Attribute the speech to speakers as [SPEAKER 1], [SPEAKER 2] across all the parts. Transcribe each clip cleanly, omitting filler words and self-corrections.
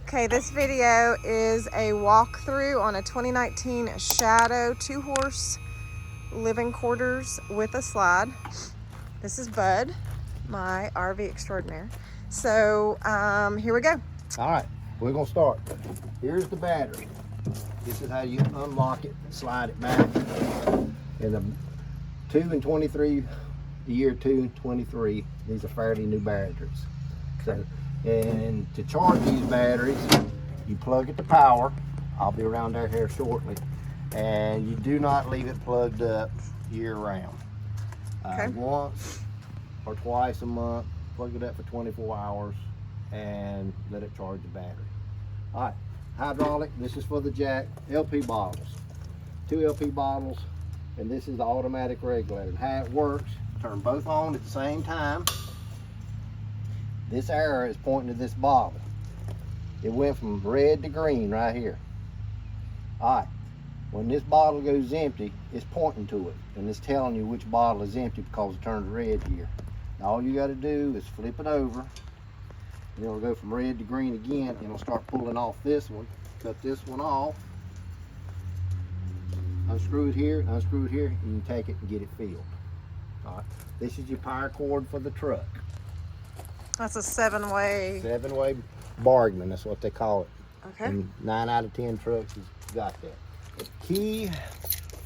[SPEAKER 1] Okay, this video is a walkthrough on a 2019 Shadow 2-horse living quarters with a slide. This is Bud, my RV extraordinaire. So here we go.
[SPEAKER 2] All right, we're gonna start. Here's the battery. This is how you unlock it, slide it back. In the 2 and 23, the year 2 and 23, these are fairly new batteries. So, and to charge these batteries, you plug it to power. I'll be around there here shortly. And you do not leave it plugged up year round.
[SPEAKER 1] Okay.
[SPEAKER 2] Once or twice a month, plug it up for 24 hours and let it charge the battery. All right, hydraulic, this is for the jack, LP bottles. 2 LP bottles, and this is the automatic regulator. And how it works, turn both on at the same time. This arrow is pointing to this bottle. It went from red to green right here. All right, when this bottle goes empty, it's pointing to it, and it's telling you which bottle is empty because it turns red here. Now all you got to do is flip it over, and it'll go from red to green again, and it'll start pulling off this one. Cut this one off, unscrew it here, and you can take it and get it filled. All right, this is your power cord for the truck.
[SPEAKER 1] That's a 7-way.
[SPEAKER 2] 7-way bargain, that's what they call it.
[SPEAKER 1] Okay.
[SPEAKER 2] And 9 out of 10 trucks has got that. The key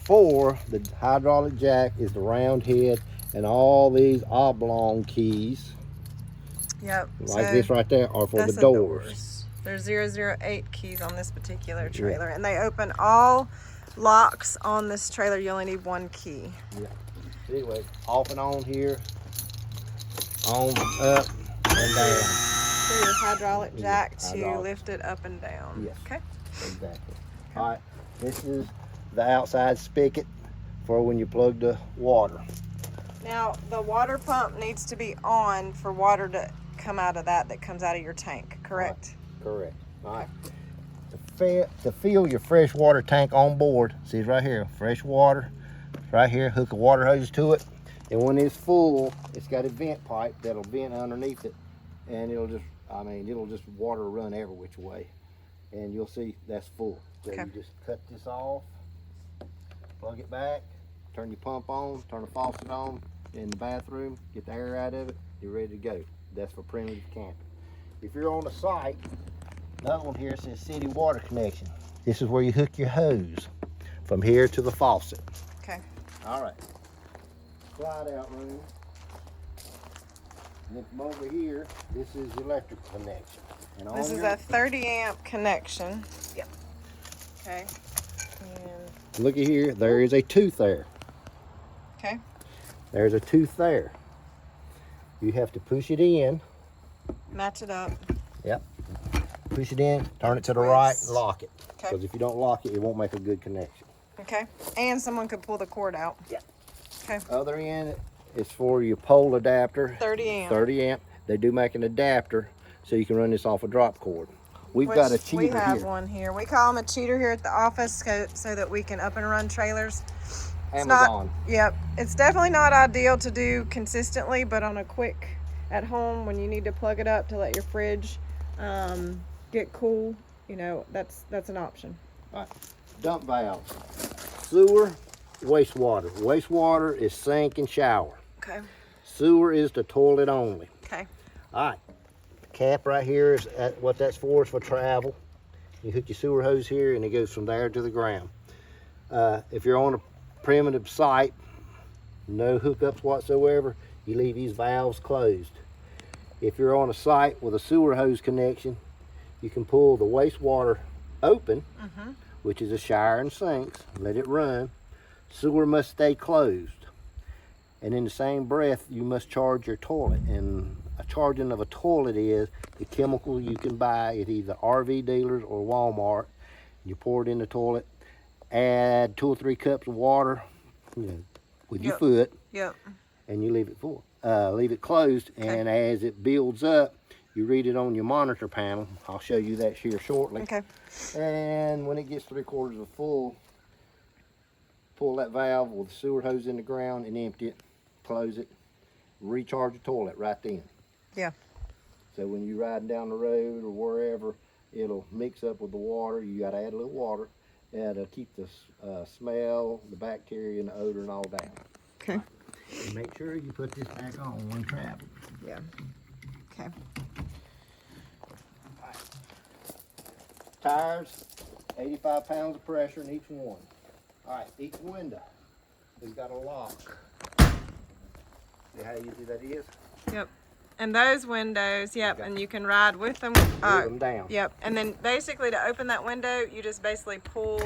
[SPEAKER 2] for the hydraulic jack is the round head and all these oblong keys.
[SPEAKER 1] Yep.
[SPEAKER 2] Like
[SPEAKER 1] so
[SPEAKER 2] this right there are for the doors.
[SPEAKER 1] There's 008 keys on this particular trailer, and they open all locks on this trailer. You only need 1 key.
[SPEAKER 2] Yeah. Anyway, off and on here, on, up, and down.
[SPEAKER 1] For your hydraulic jack to
[SPEAKER 2] hydraulic.
[SPEAKER 1] lift it up and down.
[SPEAKER 2] Yes.
[SPEAKER 1] Okay.
[SPEAKER 2] Exactly. All right, this is the outside spigot for when you plug the water.
[SPEAKER 1] Now, the water pump needs to be on for water to come out of that comes out of your tank, correct?
[SPEAKER 2] Right. Correct. All right. To fill your fresh water tank on board, see it's right here, fresh water, right here, hook a water hose to it, and when it's full, it's got a vent pipe that'll vent underneath it, and it'll just water run every which way, and you'll see that's full. So
[SPEAKER 1] Okay.
[SPEAKER 2] you just cut this off, plug it back, turn your pump on, turn the faucet on in the bathroom, get the air out of it, you're ready to go. That's for primitive camping. If you're on the site, another one here says city water connection. This is where you hook your hose from here to the faucet.
[SPEAKER 1] Okay.
[SPEAKER 2] All right. Slide out room. And then from over here, this is the electrical connection. And on
[SPEAKER 1] This is
[SPEAKER 2] your,
[SPEAKER 1] a 30 amp connection.
[SPEAKER 2] Yep.
[SPEAKER 1] Okay. And,
[SPEAKER 2] look at here, there is a tooth there.
[SPEAKER 1] okay.
[SPEAKER 2] There's a tooth there. You have to push it in.
[SPEAKER 1] Match it up.
[SPEAKER 2] Yep. Push it in, turn it to the right,
[SPEAKER 1] Twist.
[SPEAKER 2] and lock it.
[SPEAKER 1] Okay.
[SPEAKER 2] Because if you don't lock it, it won't make a good connection.
[SPEAKER 1] Okay. And someone could pull the cord out.
[SPEAKER 2] Yep.
[SPEAKER 1] Okay.
[SPEAKER 2] Other end is for your pole adapter.
[SPEAKER 1] 30 amp.
[SPEAKER 2] 30 amp. They do make an adapter so you can run this off a drop cord. We've got a cheater
[SPEAKER 1] We have
[SPEAKER 2] here.
[SPEAKER 1] one here. We call them a cheater here at the office so that we can up and run trailers. It's
[SPEAKER 2] Amazon.
[SPEAKER 1] Yep. It's definitely not ideal to do consistently, but on a quick at home when you need to plug it up to let your fridge get cool, you know, that's an option.
[SPEAKER 2] All right. Dump valves. Sewer, wastewater. Wastewater is sink and shower.
[SPEAKER 1] Okay.
[SPEAKER 2] Sewer is the toilet only.
[SPEAKER 1] Okay.
[SPEAKER 2] All right. The cap right here is what that's for, is for travel. You hook your sewer hose here and it goes from there to the ground. If you're on a primitive site, no hookups whatsoever, you leave these valves closed. If you're on a site with a sewer hose connection, you can pull the wastewater open, which is a shower and sinks, let it run. Sewer must stay closed. And in the same breath, you must charge your toilet. And a charging of a toilet is the chemical you can buy at either RV dealers or Walmart. You pour it in the toilet, add 2 or 3 cups of water, you know, with your foot,
[SPEAKER 1] Yep.
[SPEAKER 2] and you leave it full. Leave it closed, and as it builds up, you read it on your monitor panel. I'll show you that here shortly.
[SPEAKER 1] Okay.
[SPEAKER 2] And when it gets 3/4 of full, pull that valve with the sewer hose in the ground and empty it, close it, recharge the toilet right then.
[SPEAKER 1] Yeah.
[SPEAKER 2] So when you're riding down the road or wherever, it'll mix up with the water. You got to add a little water, and it'll keep the smell, the bacteria, and the odor and all down.
[SPEAKER 1] Okay.
[SPEAKER 2] Right. And make sure you put this back on when traveling.
[SPEAKER 1] Yeah. Okay.
[SPEAKER 2] Right. Tires, 85 pounds of pressure in each one. All right, each window has got a lock. See how easy that is?
[SPEAKER 1] Yep. And those windows, yep,
[SPEAKER 2] Okay.
[SPEAKER 1] and you can ride with them.
[SPEAKER 2] Move them down.
[SPEAKER 1] Yep. And then basically to open that window, you just basically pull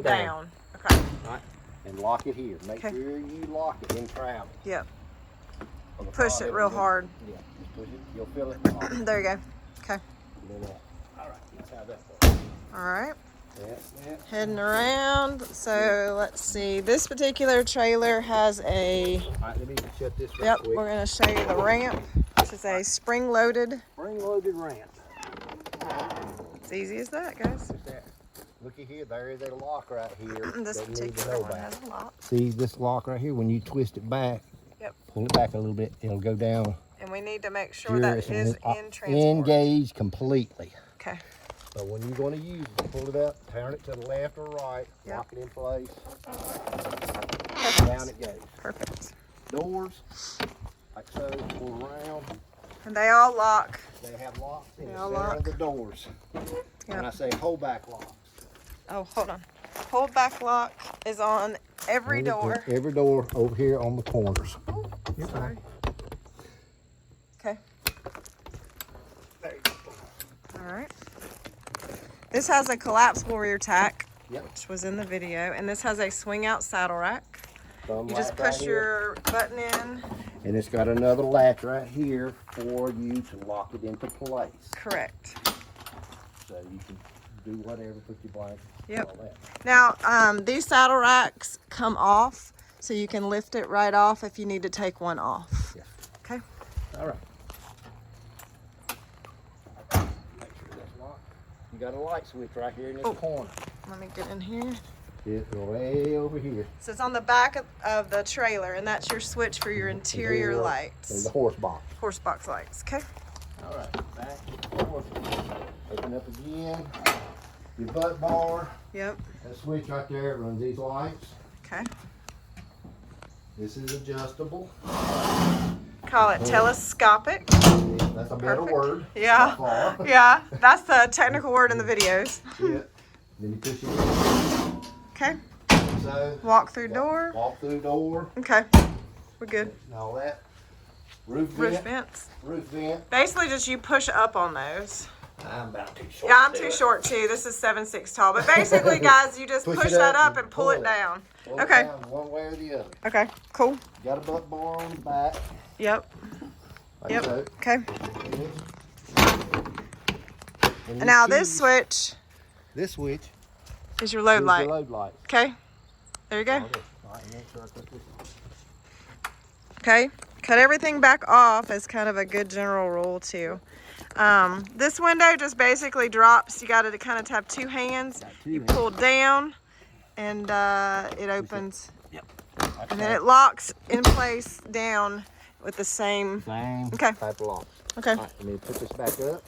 [SPEAKER 2] down.
[SPEAKER 1] Okay.
[SPEAKER 2] Right. And lock it here. Make
[SPEAKER 1] Okay.
[SPEAKER 2] sure you lock it in travel.
[SPEAKER 1] Yep.
[SPEAKER 2] Or the
[SPEAKER 1] Push
[SPEAKER 2] pod
[SPEAKER 1] it real
[SPEAKER 2] will-
[SPEAKER 1] hard.
[SPEAKER 2] Yeah, just push it. You'll feel it. Lock.
[SPEAKER 1] There you go. Okay.
[SPEAKER 2] All right, let's have that for you.
[SPEAKER 1] All right.
[SPEAKER 2] Yeah.
[SPEAKER 1] Heading around. So let's see. This particular trailer has a.
[SPEAKER 2] All right, let me just shut this real
[SPEAKER 1] Yep.
[SPEAKER 2] quick.
[SPEAKER 1] We're gonna show you the ramp. This is a spring-loaded.
[SPEAKER 2] Spring-loaded ramp.
[SPEAKER 1] It's easy as that, guys.
[SPEAKER 2] Just that. Looky here, there is a lock right here.
[SPEAKER 1] This
[SPEAKER 2] that you need to
[SPEAKER 1] particular
[SPEAKER 2] know
[SPEAKER 1] one
[SPEAKER 2] about.
[SPEAKER 1] has a lock.
[SPEAKER 2] See this lock right here? When you twist it back,
[SPEAKER 1] Yep.
[SPEAKER 2] pull it back a little bit, it'll go down.
[SPEAKER 1] And we need to make sure
[SPEAKER 2] Here
[SPEAKER 1] that
[SPEAKER 2] it's
[SPEAKER 1] is in transport.
[SPEAKER 2] engaged completely.
[SPEAKER 1] Okay.
[SPEAKER 2] So when you're going to use it, pull it up, turn it to the left or right,
[SPEAKER 1] Yep.
[SPEAKER 2] lock it in place,
[SPEAKER 1] Perfect.
[SPEAKER 2] down it goes.
[SPEAKER 1] Perfect.
[SPEAKER 2] Doors, like so, pull around.
[SPEAKER 1] And they all lock.
[SPEAKER 2] They have locks in
[SPEAKER 1] They
[SPEAKER 2] the
[SPEAKER 1] all
[SPEAKER 2] center
[SPEAKER 1] lock.
[SPEAKER 2] of the doors. When I say hold back locks.
[SPEAKER 1] Oh, hold on. Hold back lock is on every door.
[SPEAKER 2] Every door over here on the corners.
[SPEAKER 1] Ooh, sorry. Okay.
[SPEAKER 2] There you go.
[SPEAKER 1] All right. This has a collapsible rear tack,
[SPEAKER 2] Yep.
[SPEAKER 1] which was in the video, and this has a swing out saddle rack.
[SPEAKER 2] Thumb
[SPEAKER 1] You just
[SPEAKER 2] latch right
[SPEAKER 1] push
[SPEAKER 2] here.
[SPEAKER 1] your button in.
[SPEAKER 2] And it's got another latch right here for you to lock it into place.
[SPEAKER 1] Correct.
[SPEAKER 2] So you can do whatever, put your blanket,
[SPEAKER 1] Yep.
[SPEAKER 2] all that.
[SPEAKER 1] Now, these saddle racks come off, so you can lift it right off if you need to take one off.
[SPEAKER 2] Yes.
[SPEAKER 1] Okay.
[SPEAKER 2] All right. Make sure that's locked. You got a light switch right here in this corner.
[SPEAKER 1] Let me get in here.
[SPEAKER 2] It's way over here.
[SPEAKER 1] So it's on the back of the trailer, and that's your switch for your interior
[SPEAKER 2] And
[SPEAKER 1] lights.
[SPEAKER 2] the horse box.
[SPEAKER 1] Horse box lights. Okay.
[SPEAKER 2] All right, back to the horse box. Open up again. Your butt bar.
[SPEAKER 1] Yep.
[SPEAKER 2] That switch right there runs these lights.
[SPEAKER 1] Okay.
[SPEAKER 2] This is adjustable.
[SPEAKER 1] Call it telescopic.
[SPEAKER 2] That's a better
[SPEAKER 1] Perfect.
[SPEAKER 2] word.
[SPEAKER 1] Yeah.
[SPEAKER 2] By far.
[SPEAKER 1] Yeah, that's the technical word in the videos.
[SPEAKER 2] Yeah. Then you push it in.
[SPEAKER 1] Okay.
[SPEAKER 2] So
[SPEAKER 1] Walk through door.
[SPEAKER 2] walk through door
[SPEAKER 1] Okay. We're good.
[SPEAKER 2] and all that. Roof
[SPEAKER 1] Roof
[SPEAKER 2] vent.
[SPEAKER 1] vents.
[SPEAKER 2] Roof vent.
[SPEAKER 1] Basically, just you push up on those.
[SPEAKER 2] I'm about too short.
[SPEAKER 1] Yeah, I'm
[SPEAKER 2] to do
[SPEAKER 1] too
[SPEAKER 2] it.
[SPEAKER 1] short too. This is 7'6" tall. But basically, guys, you just
[SPEAKER 2] Push
[SPEAKER 1] push
[SPEAKER 2] it
[SPEAKER 1] that
[SPEAKER 2] up
[SPEAKER 1] up
[SPEAKER 2] and
[SPEAKER 1] and pull
[SPEAKER 2] pull
[SPEAKER 1] it
[SPEAKER 2] it.
[SPEAKER 1] down.
[SPEAKER 2] Pull it
[SPEAKER 1] Okay.
[SPEAKER 2] down one way or the other.
[SPEAKER 1] Okay. Cool.
[SPEAKER 2] Got a butt bar on the back.
[SPEAKER 1] Yep.
[SPEAKER 2] Like
[SPEAKER 1] Yep.
[SPEAKER 2] so.
[SPEAKER 1] Okay.
[SPEAKER 2] And
[SPEAKER 1] And now
[SPEAKER 2] these
[SPEAKER 1] this
[SPEAKER 2] keys-
[SPEAKER 1] switch
[SPEAKER 2] This switch
[SPEAKER 1] is your load
[SPEAKER 2] is
[SPEAKER 1] light.
[SPEAKER 2] the load light.
[SPEAKER 1] Okay. There you go.
[SPEAKER 2] All right, make sure I put this on.
[SPEAKER 1] Okay. Cut everything back off is kind of a good general rule too. This window just basically drops. You got to kind of have two hands.
[SPEAKER 2] Got two
[SPEAKER 1] You
[SPEAKER 2] hands.
[SPEAKER 1] pull down, and it opens,
[SPEAKER 2] Like
[SPEAKER 1] and then
[SPEAKER 2] that.
[SPEAKER 1] it locks in place down with the same.
[SPEAKER 2] Same
[SPEAKER 1] Okay.
[SPEAKER 2] type of lock.
[SPEAKER 1] Okay.
[SPEAKER 2] All right, let me put this back up.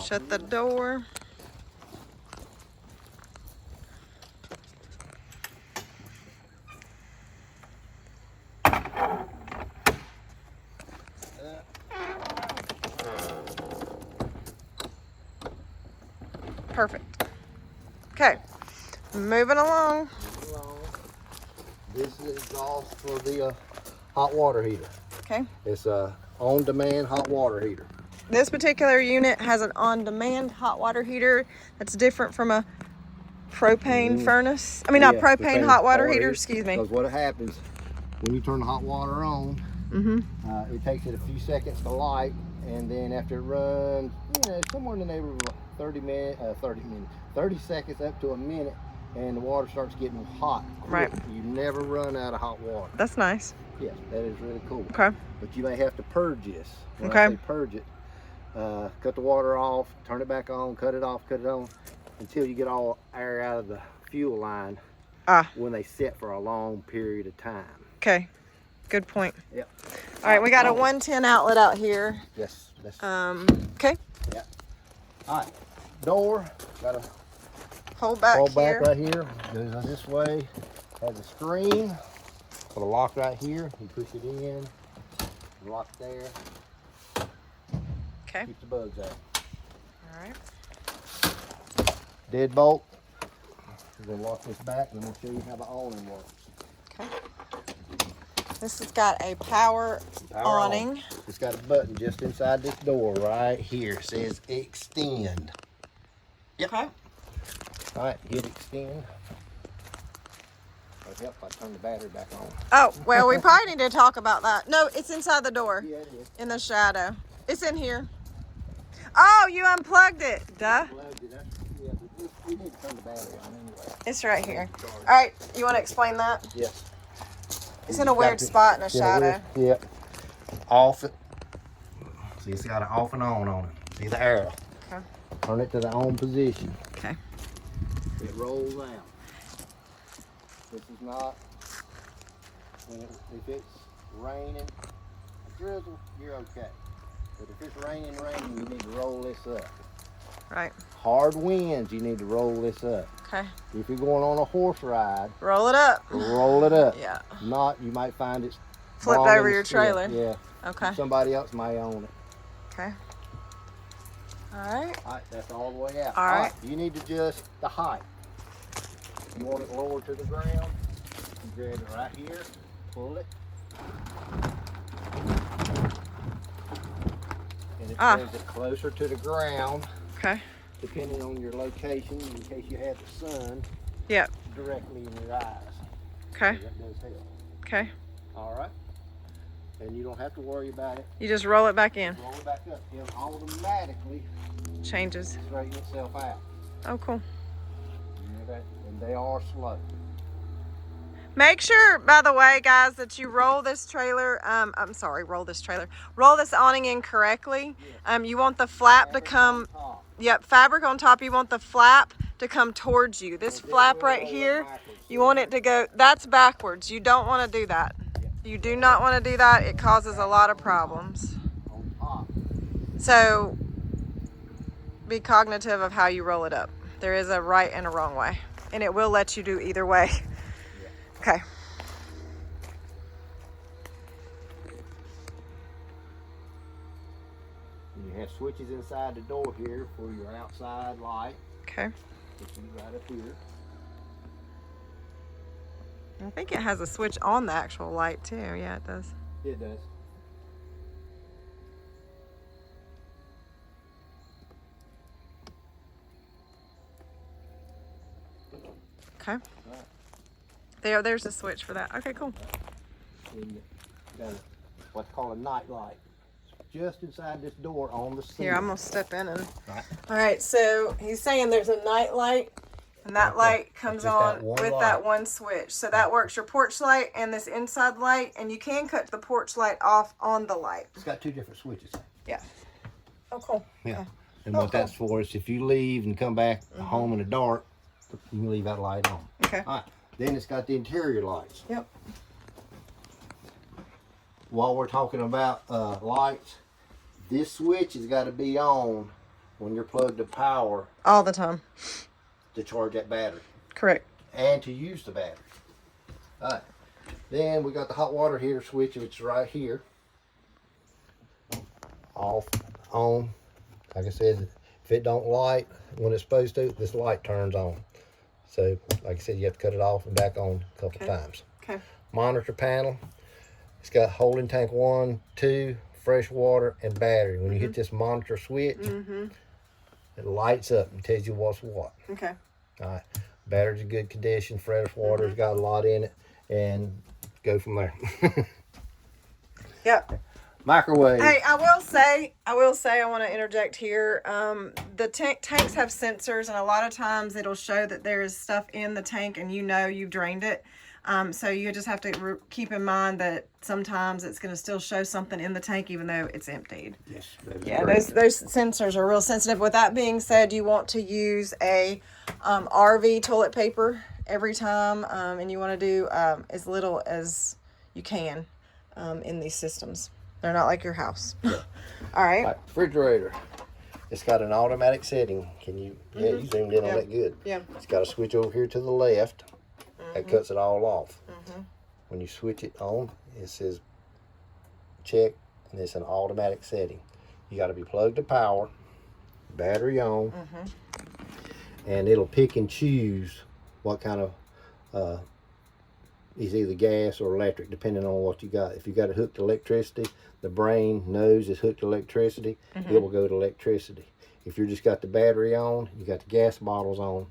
[SPEAKER 1] Shut the door. Perfect. Okay. Moving along.
[SPEAKER 2] This is exhaust for the hot water heater.
[SPEAKER 1] Okay.
[SPEAKER 2] It's a on-demand hot water heater.
[SPEAKER 1] This particular unit has an on-demand hot water heater that's different from a propane furnace. I mean, not
[SPEAKER 2] Yeah,
[SPEAKER 1] propane hot water heater, excuse me.
[SPEAKER 2] Because what happens when you turn the hot water on, it takes it a few seconds to light, and then after it runs, somewhere in the neighborhood of 30 seconds up to a minute, and the water starts getting hot.
[SPEAKER 1] Right.
[SPEAKER 2] quick. You never run out of hot water.
[SPEAKER 1] That's nice.
[SPEAKER 2] Yes, that is really cool.
[SPEAKER 1] Okay.
[SPEAKER 2] But you may have to purge this. When
[SPEAKER 1] Okay.
[SPEAKER 2] I say purge it, cut the water off, turn it back on, cut it off, cut it on, until you get all air out of the fuel line when they sit for a long period of time.
[SPEAKER 1] Okay. Good point.
[SPEAKER 2] Yep.
[SPEAKER 1] All right, we got a 110 outlet out here.
[SPEAKER 2] Yes. That's,
[SPEAKER 1] Okay.
[SPEAKER 2] yeah. All right. door, got a
[SPEAKER 1] Hold back
[SPEAKER 2] hold
[SPEAKER 1] here.
[SPEAKER 2] back right here. Goes this way. Has a screen. Put a lock right here. You push it in. Lock there.
[SPEAKER 1] Okay.
[SPEAKER 2] Keep the bugs out.
[SPEAKER 1] All right.
[SPEAKER 2] Deadbolt. We're gonna lock this back, and we'll show you how the awning works.
[SPEAKER 1] Okay. This has got a power awning.
[SPEAKER 2] On. It's got a button just inside this door right here. It says extend. Yep.
[SPEAKER 1] Okay.
[SPEAKER 2] All right, hit extend. That'll help if I turn the battery back on.
[SPEAKER 1] Oh, well, we probably need to talk about that. No, it's inside the door.
[SPEAKER 2] Yeah, it is.
[SPEAKER 1] In the shadow. It's in here. Oh, you unplugged it. Duh.
[SPEAKER 2] Yeah, we need to turn the battery on anyway.
[SPEAKER 1] It's right here. All right, you want to explain that?
[SPEAKER 2] Yes.
[SPEAKER 1] It's in a weird spot in a shadow.
[SPEAKER 2] Yep. Off it. See, it's got an off and on it. See the arrow.
[SPEAKER 1] Okay.
[SPEAKER 2] Turn it to the on position.
[SPEAKER 1] Okay.
[SPEAKER 2] It rolls out. This is not, if it's raining, a drizzle, you're okay. But if it's raining, you need to roll this up.
[SPEAKER 1] Right.
[SPEAKER 2] Hard winds, you need to roll this up.
[SPEAKER 1] Okay.
[SPEAKER 2] If you're going on a horse ride,
[SPEAKER 1] Roll it up.
[SPEAKER 2] roll it up.
[SPEAKER 1] Yeah.
[SPEAKER 2] Not, you might find it's
[SPEAKER 1] Flipped
[SPEAKER 2] long in
[SPEAKER 1] over
[SPEAKER 2] the
[SPEAKER 1] your
[SPEAKER 2] step.
[SPEAKER 1] trailer.
[SPEAKER 2] Yeah.
[SPEAKER 1] Okay.
[SPEAKER 2] Somebody else may own it.
[SPEAKER 1] Okay. All right.
[SPEAKER 2] All right, that's all the way out.
[SPEAKER 1] All right.
[SPEAKER 2] You need to adjust the height. You want it lower to the ground, you grab it right here, pull it. And it brings it closer to the ground,
[SPEAKER 1] Okay.
[SPEAKER 2] depending on your location, in case you have the sun
[SPEAKER 1] Yep.
[SPEAKER 2] directly in your eyes.
[SPEAKER 1] Okay.
[SPEAKER 2] So that does help.
[SPEAKER 1] Okay.
[SPEAKER 2] All right. And you don't have to worry about it.
[SPEAKER 1] You just roll it back in.
[SPEAKER 2] Roll it back up. It'll automatically
[SPEAKER 1] Changes.
[SPEAKER 2] straighten itself out.
[SPEAKER 1] Oh, cool.
[SPEAKER 2] You know that? And they are slow.
[SPEAKER 1] Make sure, by the way, guys, that you roll this trailer. Roll this awning in correctly. You want the flap to come. Yep, fabric on top. You want the flap to come towards you. This flap right here, you want it to go. That's backwards. You don't want to do that. You do not want to do that. It causes a lot of problems. So be cognitive of how you roll it up. There is a right and a wrong way, and it will let you do either way. Okay.
[SPEAKER 2] You have switches inside the door here for your outside light.
[SPEAKER 1] Okay.
[SPEAKER 2] Which is right up here.
[SPEAKER 1] I think it has a switch on the actual light too. Yeah, it does.
[SPEAKER 2] It does.
[SPEAKER 1] Okay.
[SPEAKER 2] Right.
[SPEAKER 1] There's a switch for that. Okay, cool.
[SPEAKER 2] And got what's called a night light. Just inside this door on the ceiling.
[SPEAKER 1] Here, I'm gonna step in and.
[SPEAKER 2] Right.
[SPEAKER 1] All right. So he's saying there's a night light, and that light comes on with that one switch. So that works your porch light and this inside light, and you can cut the porch light off on the light.
[SPEAKER 2] It's got two different switches.
[SPEAKER 1] Yeah. Oh, cool.
[SPEAKER 2] Yeah. And what that's for is if you leave and come back home in the dark, you can leave that light on.
[SPEAKER 1] Okay.
[SPEAKER 2] All right. Then it's got the interior lights.
[SPEAKER 1] Yep.
[SPEAKER 2] While we're talking about lights, this switch has got to be on when you're plugged to power
[SPEAKER 1] All the time.
[SPEAKER 2] to charge that battery
[SPEAKER 1] Correct.
[SPEAKER 2] and to use the battery. All right. Then we got the hot water heater switch, which is right here. Off, on. Like I said, if it don't light when it's supposed to, this light turns on. So, like I said, you have to cut it off and back on a couple times.
[SPEAKER 1] Okay.
[SPEAKER 2] Monitor panel. It's got holding tank 1, 2, fresh water, and battery. When you hit this monitor switch, it lights up and tells you what's what.
[SPEAKER 1] Okay.
[SPEAKER 2] All right. Battery's in good condition. Fresh water's got a lot in it, and go from there.
[SPEAKER 1] Yep.
[SPEAKER 2] Microwave.
[SPEAKER 1] Hey, I will say, I want to interject here. The tanks have sensors, and a lot of times it'll show that there's stuff in the tank, and you know you've drained it. So you just have to keep in mind that sometimes it's going to still show something in the tank, even though it's emptied.
[SPEAKER 2] Yes.
[SPEAKER 1] Yeah, those sensors are real sensitive. With that being said, you want to use a RV toilet paper every time, and you want to do as little as you can in these systems. They're not like your house.
[SPEAKER 2] Yeah.
[SPEAKER 1] All right.
[SPEAKER 2] Refrigerator. It's got an automatic setting. Can you? Yeah, you zoomed in on that good.
[SPEAKER 1] Yeah.
[SPEAKER 2] It's got a switch over here to the left. That cuts it all off. When you switch it on, it says check, and it's an automatic setting. You got to be plugged to power, battery on, and it'll pick and choose what kind of is either gas or electric, depending on what you got. If you got it hooked to electricity, the brain knows it's hooked to electricity. It will go to electricity. If you just got the battery on, you got the gas bottles on,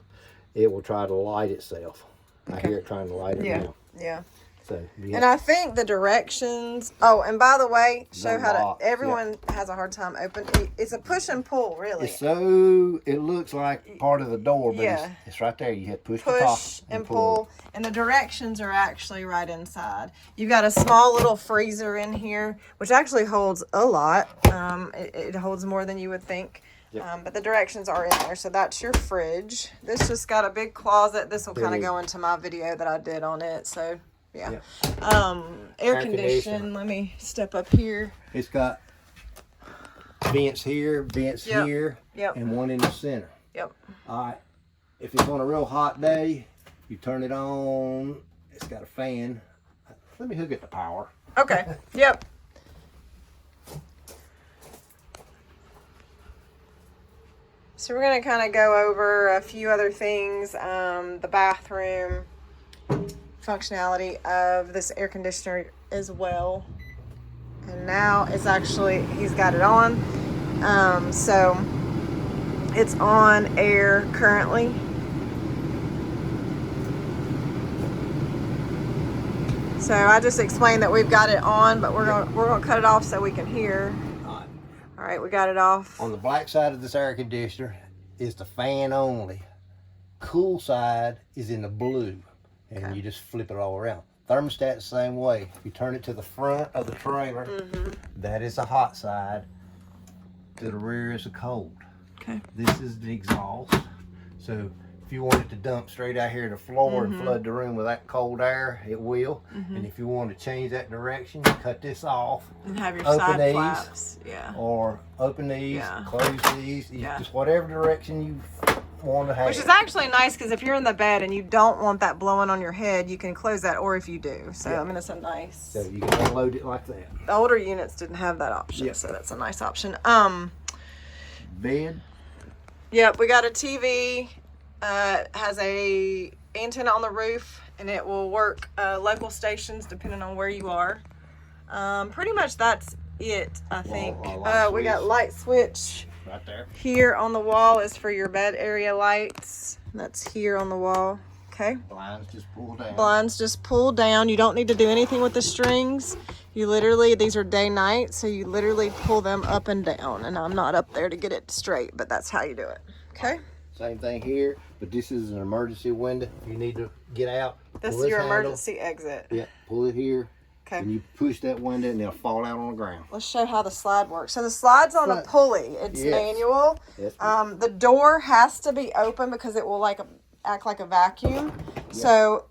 [SPEAKER 2] it will try to light itself. I hear it trying to light it now.
[SPEAKER 1] Yeah.
[SPEAKER 2] So,
[SPEAKER 1] And I think the directions. Oh, and by the way, show how
[SPEAKER 2] lock,
[SPEAKER 1] to. Everyone has a hard time opening. It's a push and pull, really.
[SPEAKER 2] It's so it looks like part of the door, but it's right there. You have to push the top
[SPEAKER 1] And pull, and the directions are actually right inside. You've got a small little freezer in here, which actually holds a lot. It holds more than you would think. But the directions are in there, so that's your fridge. This just got a big closet. This will kind of go into my video that I did on it. So yeah. Air condition. Let me step up here.
[SPEAKER 2] It's got vents here, vents here, and one in the center.
[SPEAKER 1] Yep.
[SPEAKER 2] All right. If it's on a real hot day, you turn it on. It's got a fan. Let me hook it to power.
[SPEAKER 1] Okay. Yep. So we're going to kind of go over a few other things. The bathroom functionality of this air conditioner as well. And now it's actually, he's got it on. So it's on air currently. So I just explained that we've got it on, but we're gonna cut it off so we can hear. All right, we got it off.
[SPEAKER 2] On the black side of this air conditioner is the fan only. Cool side is in the blue, and you just flip it all around. Thermostat the same way. If you turn it to the front of the trailer, that is the hot side. To the rear is the cold.
[SPEAKER 1] Okay.
[SPEAKER 2] This is the exhaust. So if you want it to dump straight out here to the floor and flood the room with that cold air, it will. And if you want to change that direction, you cut this off.
[SPEAKER 1] And have your
[SPEAKER 2] open
[SPEAKER 1] side
[SPEAKER 2] these,
[SPEAKER 1] flaps. Yeah.
[SPEAKER 2] Or open these, close these. Just whatever direction you want to have.
[SPEAKER 1] Which is actually nice because if you're in the bed and you don't want that blowing on your head, you can close that, or if you do. So, I mean, it's a nice.
[SPEAKER 2] So you can unload it like that.
[SPEAKER 1] The older units didn't have that option, so that's a nice option.
[SPEAKER 2] Bed.
[SPEAKER 1] Yep, we got a TV. Has a antenna on the roof, and it will work local stations depending on where you are. Pretty much that's it, I think. We got light switch
[SPEAKER 2] right there.
[SPEAKER 1] Here on the wall is for your bed area lights. That's here on the wall. Okay.
[SPEAKER 2] Blinds just pull down.
[SPEAKER 1] Blinds just pull down. You don't need to do anything with the strings. You literally, these are day night, so you literally pull them up and down. And I'm not up there to get it straight, but that's how you do it. Okay.
[SPEAKER 2] Same thing here, but this is an emergency window. If you need to get out,
[SPEAKER 1] this is your emergency exit.
[SPEAKER 2] Yeah, pull it here.
[SPEAKER 1] Okay.
[SPEAKER 2] And you push that window and they'll fall out on the ground.
[SPEAKER 1] Let's show how the slide works. So the slide's on a pulley. It's manual.
[SPEAKER 2] Yes.
[SPEAKER 1] The door has to be open because it will act like a vacuum. So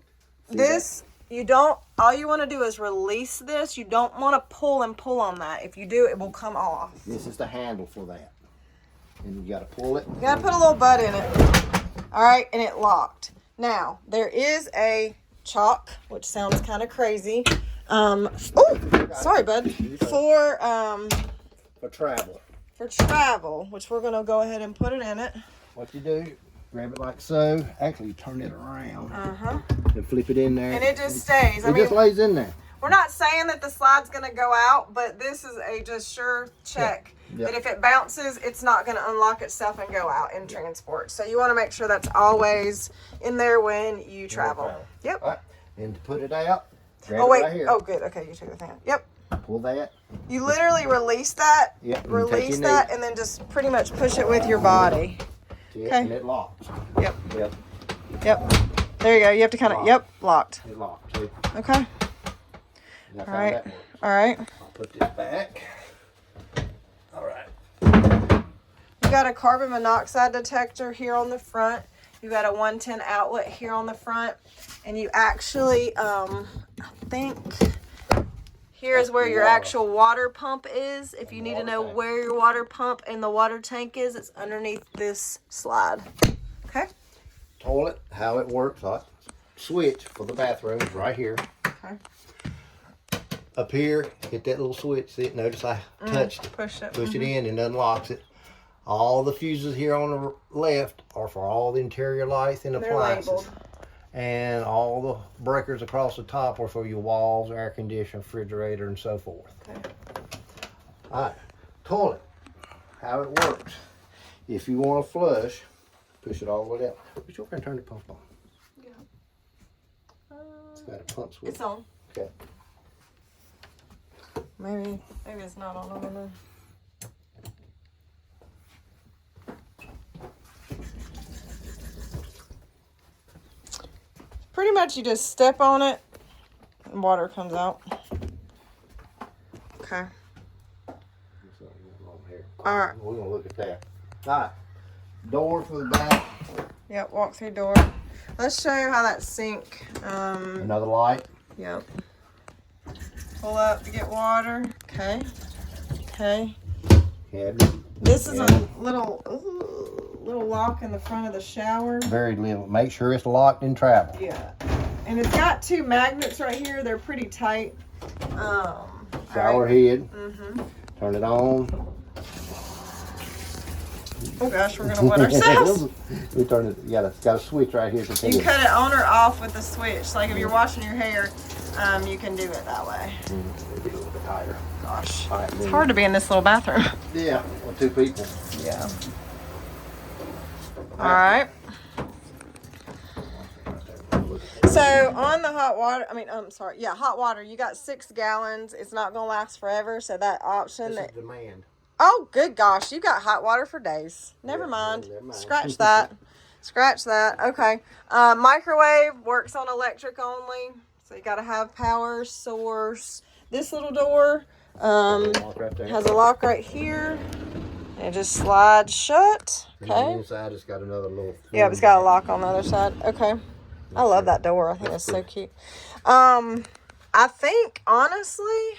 [SPEAKER 1] this, you don't, all you want to do is release this. You don't want to pull and pull on that. If you do, it will come off.
[SPEAKER 2] This is the handle for that. And you got to pull it.
[SPEAKER 1] You got to put a little butt in it. All right, and it locked. Now, there is a chalk, which sounds kind of crazy. Oh, sorry, bud. For
[SPEAKER 2] travel.
[SPEAKER 1] For travel, which we're going to go ahead and put it in it.
[SPEAKER 2] What you do, grab it like so. Actually, turn it around. And flip it in there.
[SPEAKER 1] And it just stays.
[SPEAKER 2] It just lays in there.
[SPEAKER 1] We're not saying that the slide's going to go out, but this is a just sure check that if it bounces, it's not going to unlock itself and go out in transport. So you want to make sure that's always in there when you travel. Yep.
[SPEAKER 2] All right. And to put it out, grab
[SPEAKER 1] it
[SPEAKER 2] right here.
[SPEAKER 1] Oh, good. Okay, you took the thing out. Yep.
[SPEAKER 2] Pull that.
[SPEAKER 1] You literally release that.
[SPEAKER 2] Yep.
[SPEAKER 1] Release that, and then just pretty much push it with your body.
[SPEAKER 2] Okay. And it locks.
[SPEAKER 1] Yep. There you go. You have to kind of, locked.
[SPEAKER 2] It locked. See?
[SPEAKER 1] Okay.
[SPEAKER 2] All right.
[SPEAKER 1] All right.
[SPEAKER 2] I'll put this back. All right.
[SPEAKER 1] You got a carbon monoxide detector here on the front. You got a 110 outlet here on the front, and you actually, I think Here is
[SPEAKER 2] That's
[SPEAKER 1] where
[SPEAKER 2] the
[SPEAKER 1] your
[SPEAKER 2] water.
[SPEAKER 1] actual water pump is. If you need to
[SPEAKER 2] Water
[SPEAKER 1] know
[SPEAKER 2] tank.
[SPEAKER 1] where your water pump and the water tank is, it's underneath this slide. Okay.
[SPEAKER 2] Toilet, how it works, switch for the bathroom is right here.
[SPEAKER 1] Okay.
[SPEAKER 2] Up here, hit that little switch. See it? Notice I touched it.
[SPEAKER 1] Push it.
[SPEAKER 2] Push it in and unlocks it. All the fuses here on the left are for all the interior lights and
[SPEAKER 1] They're
[SPEAKER 2] appliances.
[SPEAKER 1] labeled.
[SPEAKER 2] And all the breakers across the top are for your walls, air conditioner, refrigerator, and so forth.
[SPEAKER 1] Okay.
[SPEAKER 2] All right, toilet, how it works. If you want to flush, push it all the way down. Push over and turn the pump on.
[SPEAKER 1] Yeah.
[SPEAKER 2] It's got a pump switch.
[SPEAKER 1] It's on.
[SPEAKER 2] Okay.
[SPEAKER 1] Maybe it's not on. I don't know. Pretty much you just step on it and water comes out. Okay. All right.
[SPEAKER 2] We're gonna look at that. All right. Door for the back.
[SPEAKER 1] Yep, walk through door. Let's show you how that sink.
[SPEAKER 2] Another light.
[SPEAKER 1] Yep. Pull up to get water. Okay. Okay.
[SPEAKER 2] Cabinet.
[SPEAKER 1] This is a little lock in the front of the shower.
[SPEAKER 2] Very little. Make sure it's locked in travel.
[SPEAKER 1] Yeah. And it's got two magnets right here. They're pretty tight.
[SPEAKER 2] Shower head.
[SPEAKER 1] Mm-hmm.
[SPEAKER 2] Turn it on.
[SPEAKER 1] Oh gosh, we're gonna wet ourselves.
[SPEAKER 2] We turn it. You got a switch right here.
[SPEAKER 1] You can cut it on or off with the switch. Like if you're washing your hair, you can do it that way.
[SPEAKER 2] Maybe a little bit higher.
[SPEAKER 1] Gosh,
[SPEAKER 2] All right,
[SPEAKER 1] it's hard to be in this little bathroom.
[SPEAKER 2] Yeah, well, two people.
[SPEAKER 1] Yeah. All right. So on the hot water, hot water, you got 6 gallons. It's not going to last forever. So that option
[SPEAKER 2] This
[SPEAKER 1] that,
[SPEAKER 2] is demand.
[SPEAKER 1] oh, good gosh, you got hot water for days. Never mind. Scratch that. Scratch that. Okay. Microwave works on electric only. So you got to have power source. This little door
[SPEAKER 2] Lock right there.
[SPEAKER 1] has a lock right here. And it just slides shut.
[SPEAKER 2] And on
[SPEAKER 1] Okay.
[SPEAKER 2] the inside, it's got another little.
[SPEAKER 1] Yeah, it's got a lock on the other side. Okay. I love that door. I think it's so cute. I think, honestly,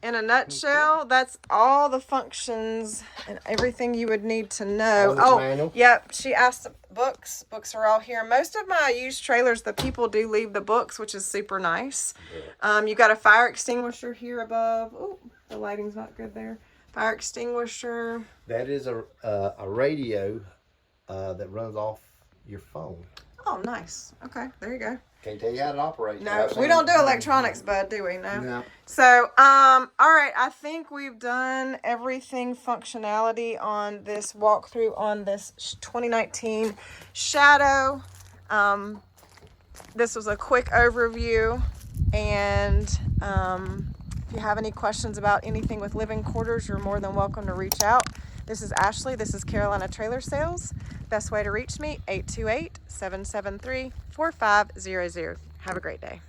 [SPEAKER 1] in a nutshell, that's all the functions and everything you would need to know.
[SPEAKER 2] Oh, manual?
[SPEAKER 1] Yep. She asked books. Books are all here. Most of my used trailers, the people do leave the books, which is super nice. You got a fire extinguisher here above. Oh, the lighting's not good there. Fire extinguisher.
[SPEAKER 2] That is a radio that runs off your phone.
[SPEAKER 1] Oh, nice. Okay, there you go.
[SPEAKER 2] Can't tell you how to operate.
[SPEAKER 1] No, we don't do electronics, bud, do we? No.
[SPEAKER 2] No.
[SPEAKER 1] So, all right, I think we've done everything functionality on this walkthrough on this 2019 Shadow. This was a quick overview, and if you have any questions about anything with living quarters, you're more than welcome to reach out. This is Ashley. This is Carolina Trailer Sales. Best way to reach me, 828-773-4500. Have a great day.